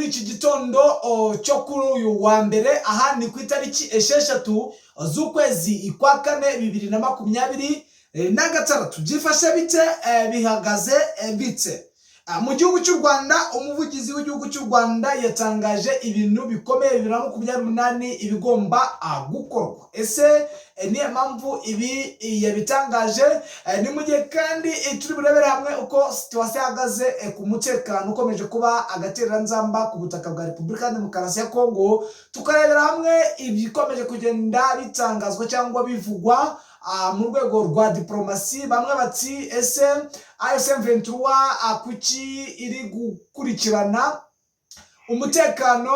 muri iki gitondo cyo kuri uyu wa mbere, aha ni ku itariki 6 z'ukwezi kwa kane 2026. Byifashe bite? Bihagaze bite? Mu gihugu cy'u Rwanda, umuvugizi w'igihugu cy'u Rwanda yatangaje ibintu bikomeye 2028 ibigomba gukorwa. Ese niyo mpamvu ibi yabitangaje? Ni mu gihe kandi turi burebere hamwe uko situation ihagaze ku mutekano ukomeje kuba agatereranzamba ku butaka bwa Repubulika ya Demokarasi ya Kongo. Tukarebera hamwe ibikomeje kugenda bitangazwa cyangwa bivugwa mu rwego rwa diplomasi. Bamwe bati ese AFC/M23 kuki iri gukurikirana umutekano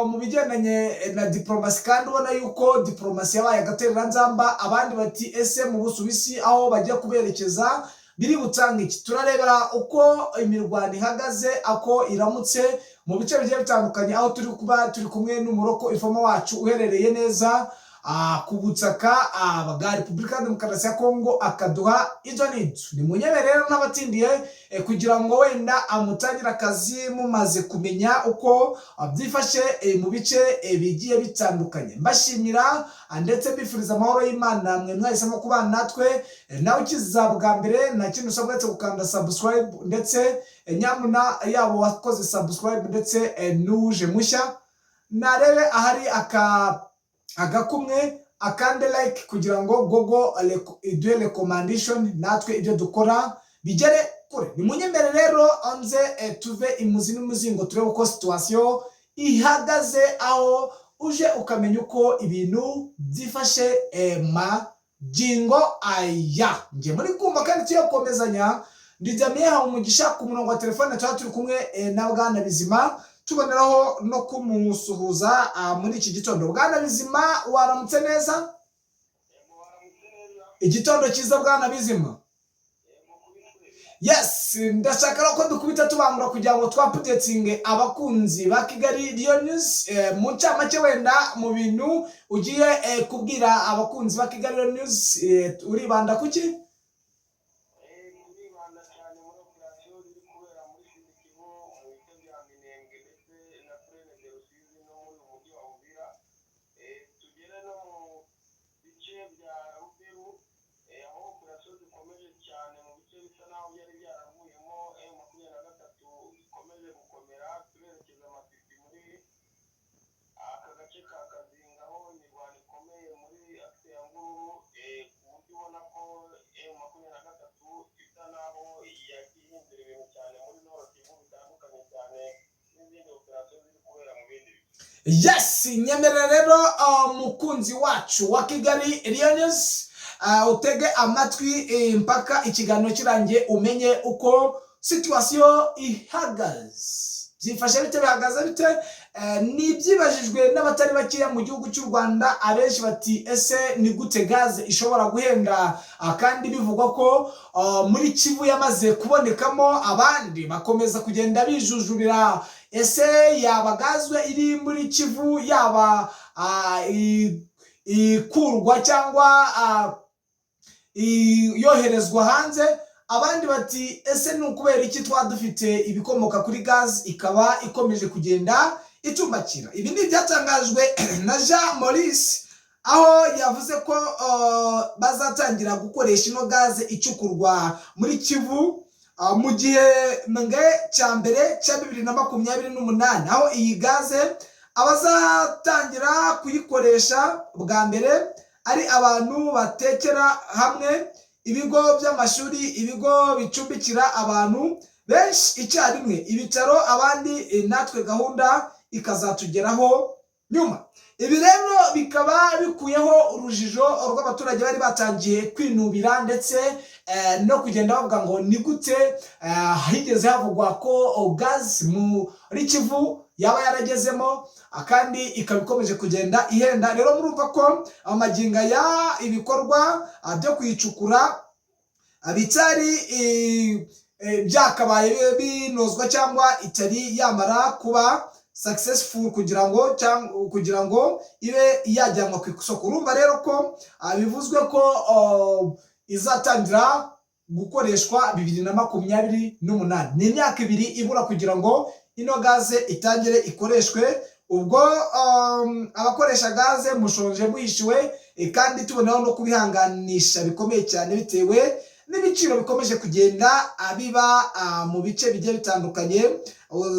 mu bigendanye na diplomasi, kandi ubona yuko diplomasi yabaye agatereranzamba. Abandi bati ese mu Busuwisi aho bajya kuberekeza biri butanga iki? Turarebera uko imirwano ihagaze, ako iramutse mu bice bigiye bitandukanye, aho turi kumwe n'umuroko ifoma wacu uherereye neza ku butaka bwa Repubulika ya Demokarasi ya Kongo, akaduha izo n'izo. Ni munyebe rero n'abatindiye kugira ngo wenda amutangira akazi mumaze kumenya uko byifashe mu bice bigiye bitandukanye. Mbashimira ndetse mbifuriza amahoro y'Imana mwe mwahisemo kubana natwe. Nawe ukiza bwa mbere nta kintu usabwa uretse gukanda subscribe, ndetse nyamuna yabo wakoze subscribe ndetse n'uje mushya narebe ahari agakumwe akande like kugira ngo Google iduhe recommendation, natwe ibyo dukora bigere kure. Ni munyembere rero onze tuve imuzi n'umuzingo, turebe uko situation ihagaze, aho uje ukamenya uko ibintu byifashe magingo aya. Nje muri kumva kandi tuyakomezanya, ndijamiye ha umugisha ku murongo wa telefone. Turi kumwe na Bwana Bizima, tuboneraho no kumusuhuza muri iki gitondo. Bwana Bizima, waramutse neza? Igitondo cyiza Bwana Bizima. Yes, ndashaka ko dukubita tubangura kugira ngo twapudetinge abakunzi ba Kigali Rio News. Mu ncamake wenda mu bintu ugiye kubwira abakunzi ba Kigali Rio News, uribanda kuki? Yes, nyemere rero mukunzi wacu wa Kigali Rio News, utege amatwi mpaka ikiganiro kirangiye umenye uko situation ihagaze. Byifashe bite? Bihagaze bite? Ni byibajijwe n'abatari bakiya mu gihugu cy'u Rwanda. Abenshi bati ese ni gute gaze ishobora guhenda, kandi bivugwa ko muri Kivu yamaze kubonekamo. Abandi bakomeza kugenda bijujubira ese yaba gazwe iri muri Kivu yaba ikurwa cyangwa yoherezwa hanze. Abandi bati ese ni ukubera iki dufite ibikomoka kuri gaz ikaba ikomeje kugenda itumbakira. Ibi ni byatangajwe na Jean Maurice, aho yavuze ko bazatangira gukoresha ino gaz icukurwa muri Kivu mu gihe cya mbere cya 2028, aho iyi gaze abazatangira kuyikoresha bwa mbere ari abantu batekera hamwe, ibigo by'amashuri, ibigo bicumbikira abantu benshi icyarimwe, ibitaro, abandi natwe gahunda ikazatugeraho nyuma. Ibi rero bikaba bikuyeho urujijo rw'abaturage bari batangiye kwinubira ndetse no kugenda bavuga ngo ni gute higeze havugwa ko gaz muri Kivu yaba yaragezemo, kandi ikaba ikomeje kugenda ihenda. Rero murumva ko amaginga ya ibikorwa byo kuyicukura bitari byakabaye binozwa cyangwa itari yamara kuba successful kugira ngo ibe yajyanwa ku isoko. Urumva rero ko bivuzwe ko izatangira gukoreshwa 2028. Ni imyaka ibiri ibura kugira ngo ino gaze itangire ikoreshwe. Ubwo abakoresha gaze mushonje muhishiwe, kandi tubonaho no kubihanganisha bikomeye cyane bitewe n'ibiciro bikomeje kugenda biba mu bice bigiye bitandukanye.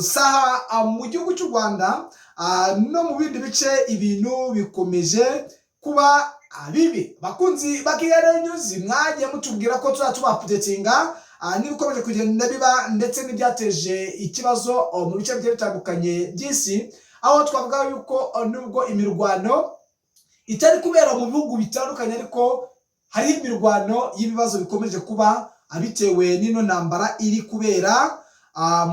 Saha mu gihugu cy'u Rwanda no mu bindi bice ibintu bikomeje kuba bibi. Bakunzi ba Kigali News, mwagiye mutubwira ko tuzatubapudetinga n'ibikomeje kugenda biba ndetse n'ibyateje ikibazo mu bice bigiye bitandukanye by'isi, aho twavuga yuko nubwo imirwano itari kubera mu bihugu bitandukanye, ariko hari imirwano y'ibibazo bikomeje kuba bitewe n'ino ntambara iri kubera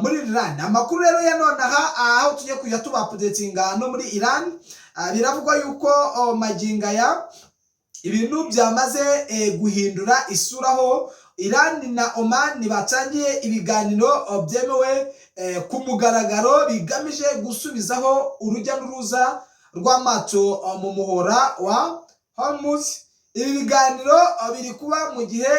muri Iran. Amakuru rero ya none aho tugiye kujya tubapudetinga no muri Iran, biravugwa yuko maginga ya ibintu byamaze guhindura isura, aho Iran na Oman batangiye ibiganiro byemewe ku mugaragaro bigamije gusubizaho urujya n'uruza rw'amato mu muhora wa Hormuz. Ibi biganiro biri kuba mu gihe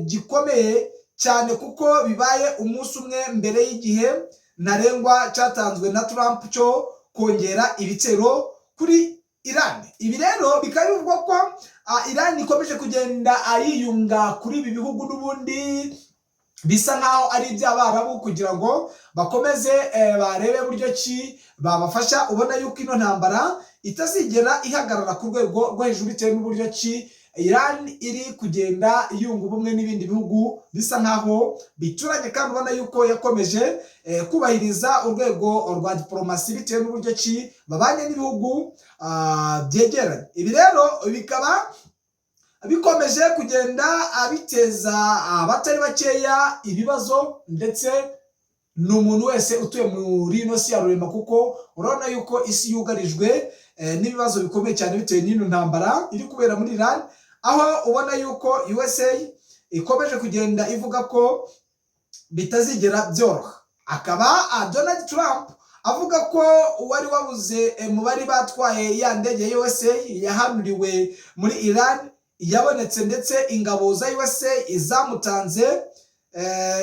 gikomeye cyane kuko bibaye umunsi umwe mbere y'igihe ntarengwa cyatanzwe na Trump cyo kongera ibitero kuri Iran. Ibi rero bikaba bivugwa ko Iran ikomeje kugenda yiyunga kuri ibi bihugu n'ubundi bisa nkaho ari iby'Abarabu kugira ngo bakomeze barebe buryo ki babafasha. Ubona yuko ino ntambara itazigera ihagarara ku rwego rwo hejuru bitewe n'uburyo ki Iran iri kugenda yunga ubumwe n'ibindi bihugu bisa nkaho bituranye, kandi ubona yuko yakomeje kubahiriza urwego rwa diplomasi bitewe n'uburyo ki babanye n'ibihugu byegeranye. Ibi rero bikaba bikomeje kugenda biteza abatari bakeya ibibazo, ndetse n'umuntu wese utuye muri ino si ya rurema, kuko urabona yuko isi yugarijwe n'ibibazo bikomeye cyane bitewe n'ino ntambara iri kubera muri Iran, aho ubona yuko USA ikomeje kugenda ivuga ko bitazigera byoroha. Akaba Donald Trump avuga ko uwari wabuze mu bari batwaye ya ndege ya USA yahanuriwe muri Iran yabonetse, ndetse ingabo za USA izamutanze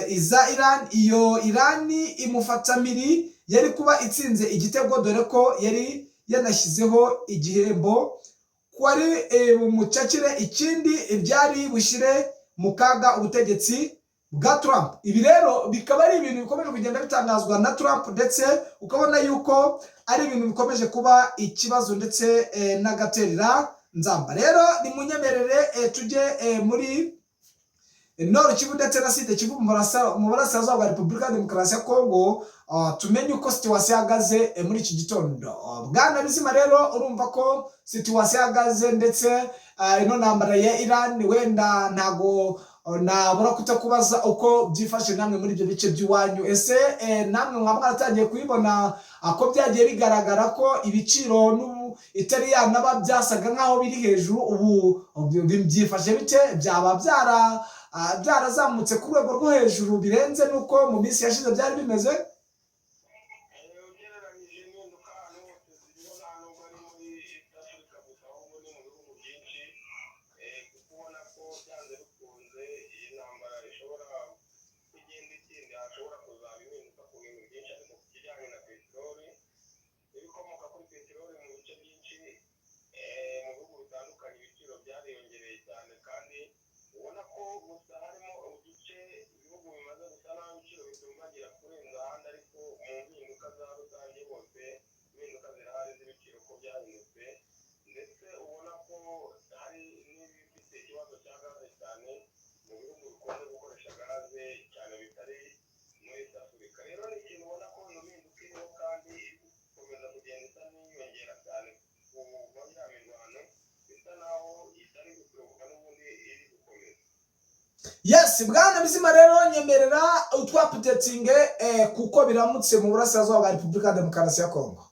iza Iran. Iyo Iran imufata miri yari kuba itsinze igitego, dore ko yari yanashyizeho igihembo ko ari mucakire ikindi byari bushyire mu kaga ubutegetsi bwa Trump. Ibi rero bikaba ari ibintu bikomeje kugenda bitangazwa na Trump, ndetse ukabona yuko ari ibintu bikomeje kuba ikibazo ndetse n'agaterera nzamba. Rero nimunyemerere tujye muri Nord Kivu ndetse na Sud Kivu mu burasirazuba bwa Repubulika ya Demokarasi ya Kongo, tumenye uko situation ihagaze muri iki gitondo. Bwana Bizima rero urumva ko situation ihagaze, ndetse ino ntambara ya Iran wenda ntago nabura kutakubaza uko byifashe namwe muri ibyo bice by'iwanyu. Ese namwe mwaba mwaratangiye kubibona ko byagiye bigaragara ko ibiciro n'ubu itari yanaba byasaga nkaho biri hejuru, ubu byifashe bite? Byaba byarazamutse ku rwego rwo hejuru birenze nuko mu minsi yashize byari bimeze? Yes, Bwana Bizima rero nyemerera utwapudetinge kuko biramutse mu burasirazuba bwa Repubulika ya Demokarasi ya Kongo.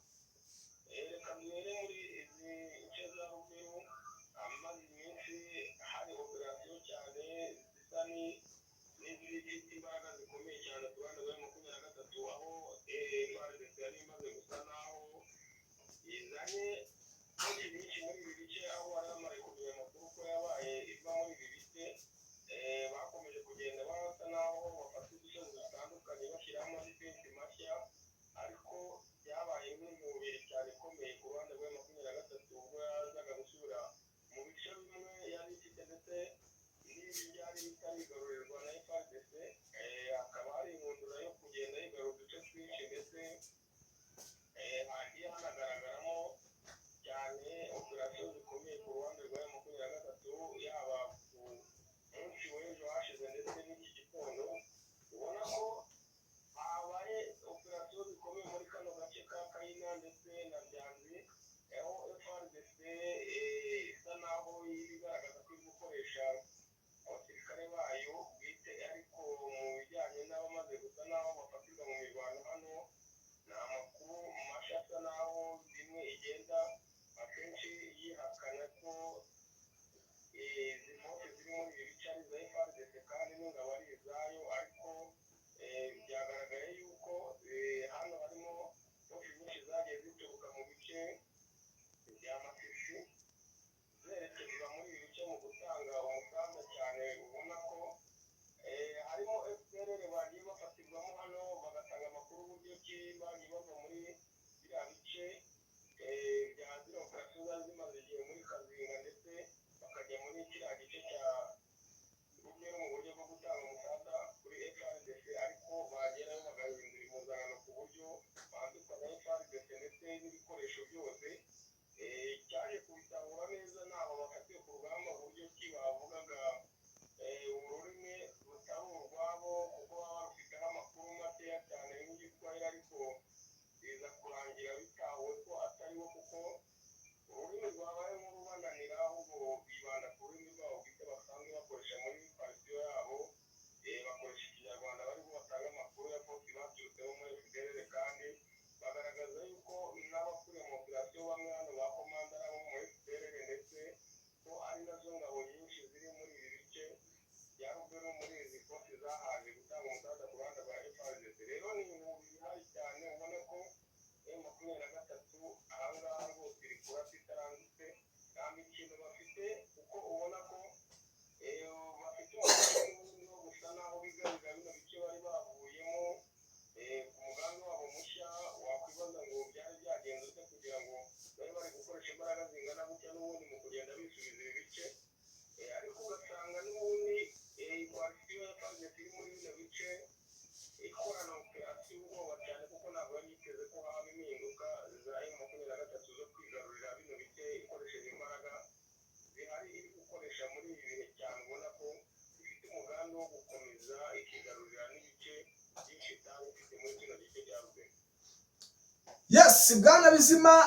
yes, bwana bizima,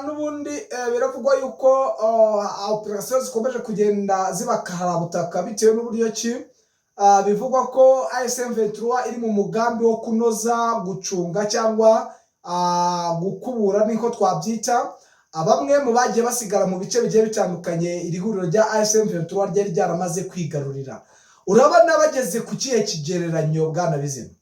n'ubundi biravugwa yuko operasiyo zikomeje kugenda ziba karabutaka bitewe n'uburyo ki bivugwa ko AFC M23 iri mu mugambi wo kunoza, gucunga cyangwa gukubura niko twabyita bamwe mu bagiye basigara mu bice bigiye bitandukanye iri huriro rya AFC M23 ryari ryaramaze kwigarurira. Urabona bageze ku kihe kigereranyo bwana bizima?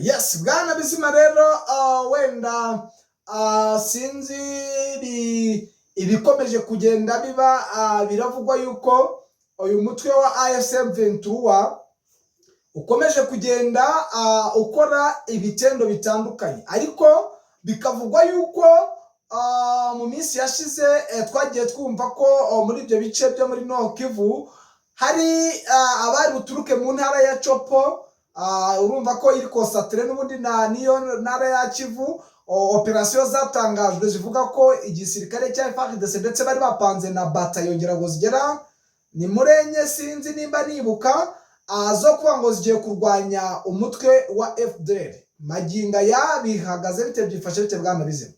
Yes, bwana bizima rero wenda sinzi ibikomeje kugenda biba biravugwa yuko uyu mutwe wa AFC M23 ukomeje kugenda ukora ibitendo bitandukanye, ariko bikavugwa yuko mu minsi yashize twagiye twumva ko muri ibyo bice byo muri Nord Kivu hari abari buturuke mu ntara ya Chopo. Urumva ko iri concentré n'ubundi niyo ntara ya Kivu. Operasiyo zatangajwe zivuga ko igisirikare cya FARDC ndetse bari bapanze na batayo yongera ngo zigera ni murenye, sinzi nimba nibuka, zo kuba ngo zigiye kurwanya umutwe wa FDL. Maginga ya bihagaze bite, byifashe bite bwana bizima?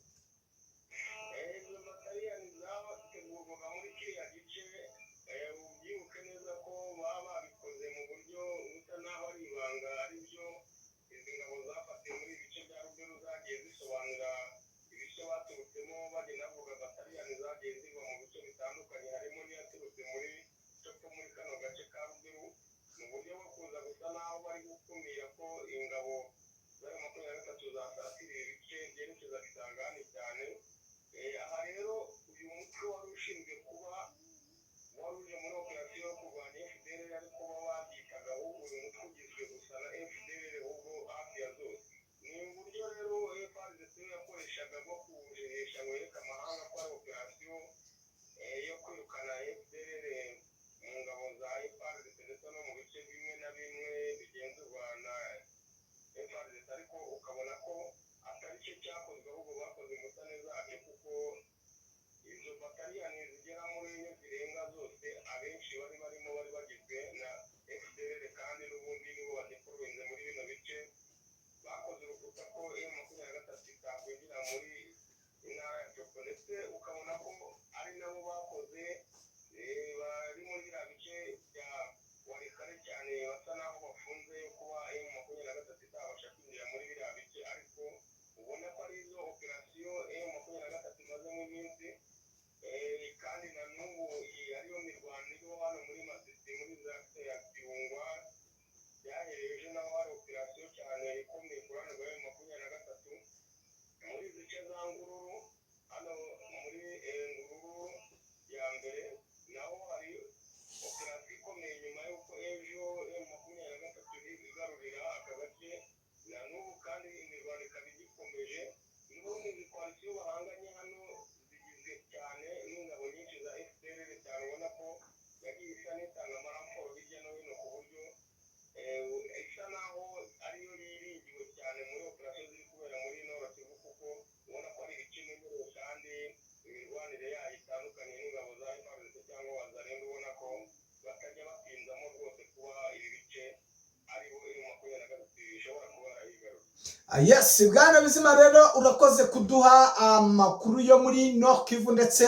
Yes, Bwana Bizima rero urakoze kuduha amakuru yo muri Nord Kivu ndetse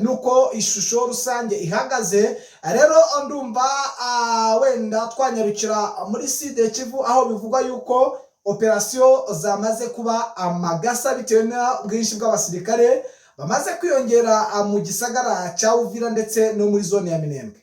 nuko ishusho rusange ihagaze. Rero ndumva wenda twanyarukira muri Sud Kivu aho bivugwa yuko operasiyo zamaze kuba amagasa bitewe n'ubwinshi bw'abasirikare bamaze kwiyongera mu gisagara cya Uvira ndetse no muri zone ya Minembwe.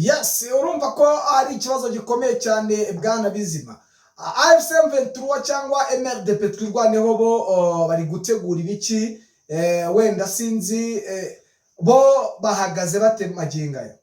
Yes, urumva ko ari ikibazo gikomeye cyane Bwana Bizima. AFC M23 cyangwa MRDP twirwaneho bo bari gutegura ibiki wenda sinzi bo bahagaze bate maginga yo.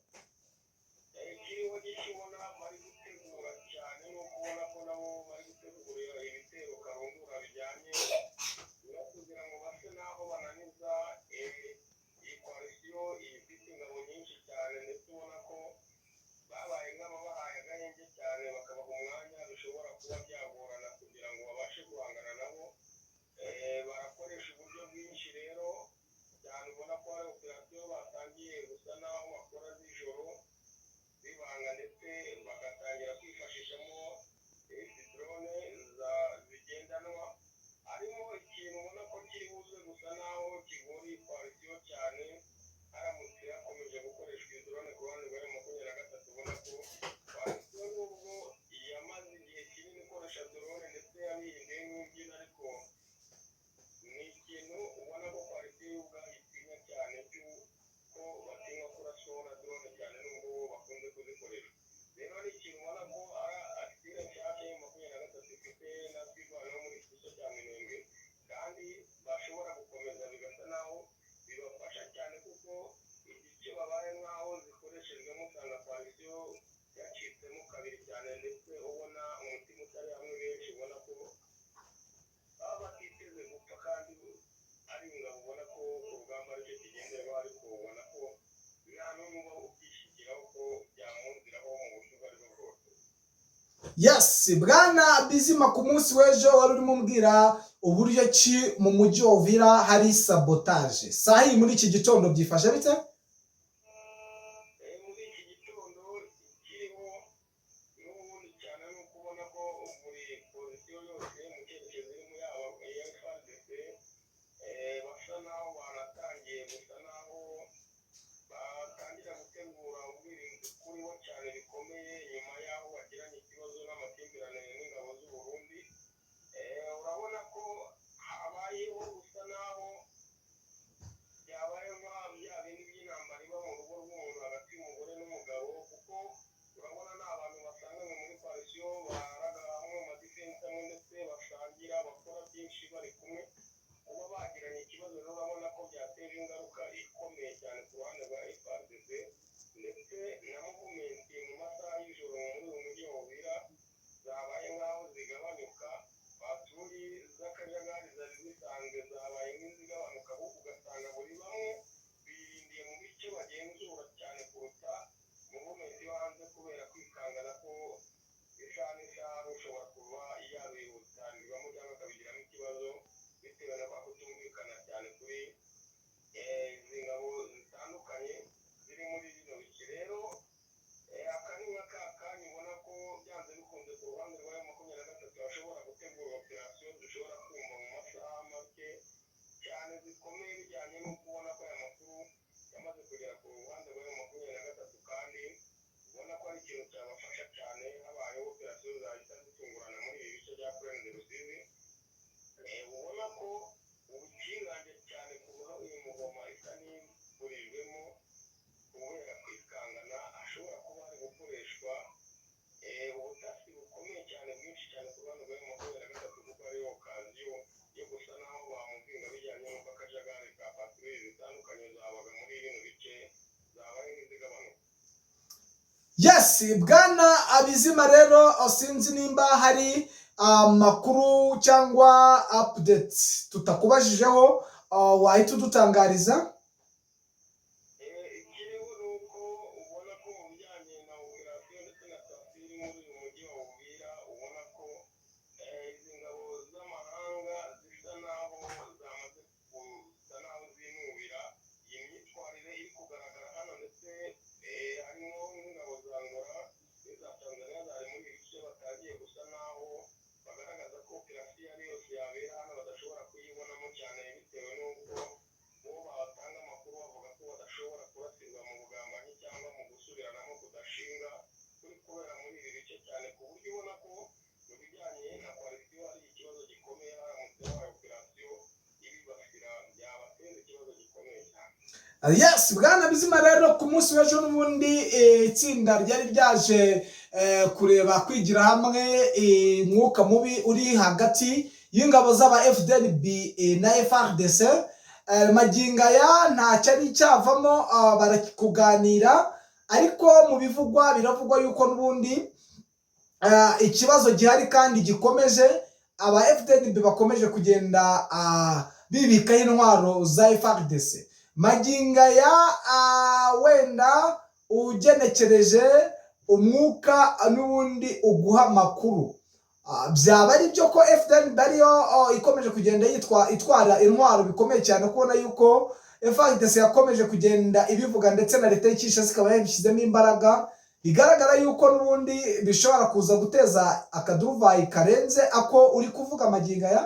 Yes, Bwana Bizima ku munsi w'ejo wari urimo umbwira uburyo ki mu mujyi wa Uvira hari sabotage. Sahi muri iki gitondo byifashe bite? Yes, bwana Bizima rero sinzi nimba hari amakuru cyangwa updates tutakubajijeho wahita udutangariza. Yes, bwana Bizima rero ku munsi w'ejo n'ubundi itsinda ryari ryaje kureba kwigira hamwe umwuka mubi uri hagati y'ingabo z'aba FDLB na FARDC. Maginga ya nta cyari cyavamo barakuganira, ariko mu bivugwa biravugwa yuko n'ubundi ikibazo gihari kandi gikomeje, aba FDLB bakomeje kugenda bibikaho intwaro za FARDC. Maginga ya wenda ugenekereje umwuka n'ubundi uguha amakuru, byaba ari byo ko FDLB ariyo ikomeje kugenda itwara intwaro bikomeye cyane, kubona yuko FARDC yakomeje kugenda ibivuga ndetse na leta y'Icyisha zikaba yabishyizemo imbaraga, bigaragara yuko n'ubundi bishobora kuza guteza akaduruvayi karenze ako uri kuvuga maginga ya.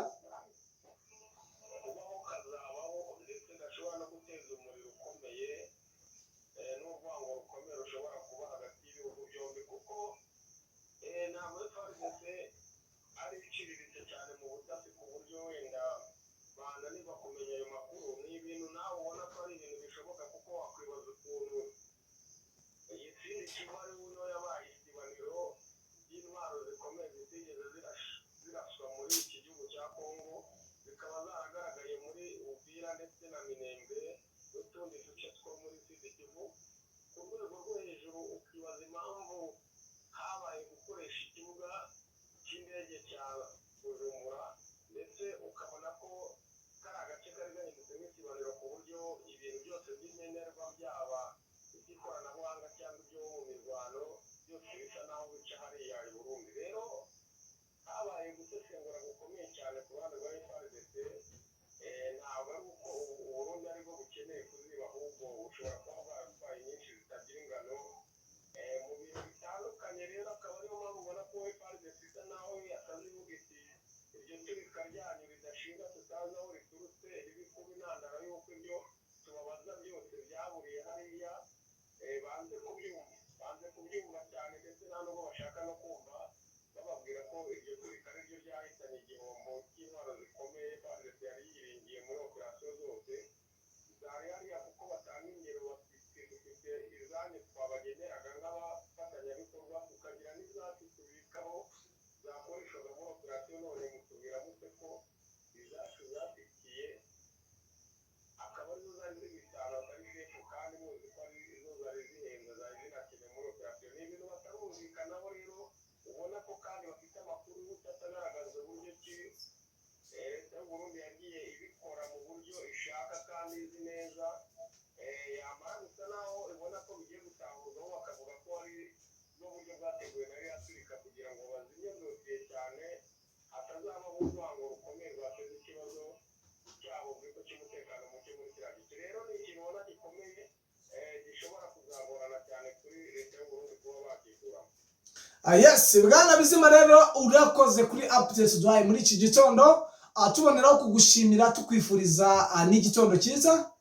Yes, bwana Bizima rero urakoze kuri updates duhaye muri iki gitondo, tuboneraho kugushimira tukwifuriza n'igitondo cyiza.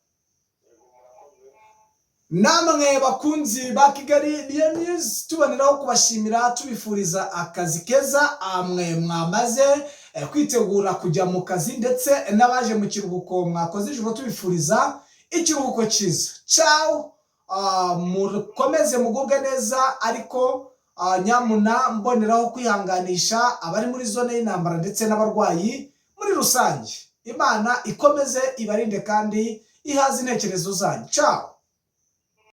Namwe bakunzi ba Kigali News tuboneraho kubashimira tubifuriza akazi keza, amwe mwamaze kwitegura kujya mu kazi ndetse n'abaje mu kiruhuko mwakoze ijoro tubifuriza ikiruhuko cyiza. Ciao, mukomeze mugubwe neza, ariko nyamuna mboneraho kwihanganisha abari muri zone y'intambara ndetse n'abarwayi muri rusange. Imana ikomeze ibarinde kandi ihaze intekerezo zanyu. Ciao.